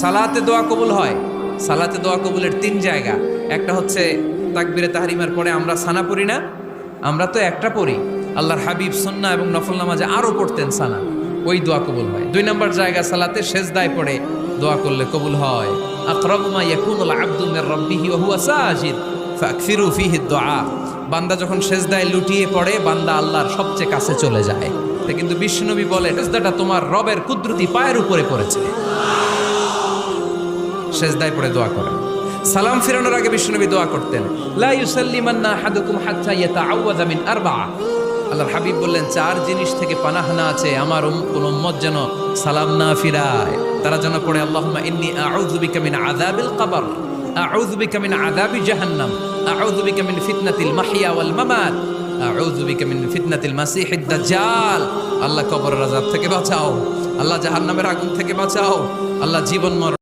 সালাতে দোয়া কবুল হয়। সালাতে দোয়া কবুলের 3 জায়গা। একটা হচ্ছে তাকবীরে তাহরিমার পরে আমরা সানা পড়ি না, আমরা তো একটা পড়ি। আল্লাহর হাবিব সুন্নাহ এবং নফল নামাজে আরো পড়তেন সানা, ওই দোয়া কবুল হয়। 2 নম্বর জায়গা সালাতে সেজদায় পড়ে দোয়া করলে কবুল হয়। আকরাবু মা ইয়াকুনুল আবদু মির রাব্বিহি ওয়া হুয়া সাজিদ ফাকসিরু ফিহি দুআ। বান্দা যখন সেজদায় লুটিয়ে পড়ে বান্দা আল্লাহর সবচেয়ে কাছে চলে যায়। কিন্তু বিশ্বনবী বলে সেজদাটা তোমার রবের কুদরতি পায়ের উপরে পড়েছে। সেজদায় পড়ে দোয়া করেন। সালাম ফিরানোর আগে বিশ্বনবী দোয়া করতেন, লা ইউসাল্লিমান্না আহাদুকুম হাত্তা ইয়াতাআওয়াযা মিন আরবা'a। আল্লাহর হাবিব বললেন 4 জিনিস থেকে পানাহানা আছে, আমার কোন উম্মত যেন সালাম না ফিরায়। তারা যেন পড়ে আল্লাহুম্মা ইন্নী আউযু বিকা মিন আযাবিল কবর, আউযু বিকা মিন আযাবি জাহান্নাম, আউযু বিকা মিন ফিতনাতিল মাহইয়া ওয়াল মামাত, আউযু বিকা মিন ফিতনাতিল মাসিহিদ দাজ্জাল। আল্লাহ কবরের আযাব থেকে বাঁচাও, আল্লাহ জাহান্নামের আগুন থেকে বাঁচাও, আল্লাহ জীবন মরণ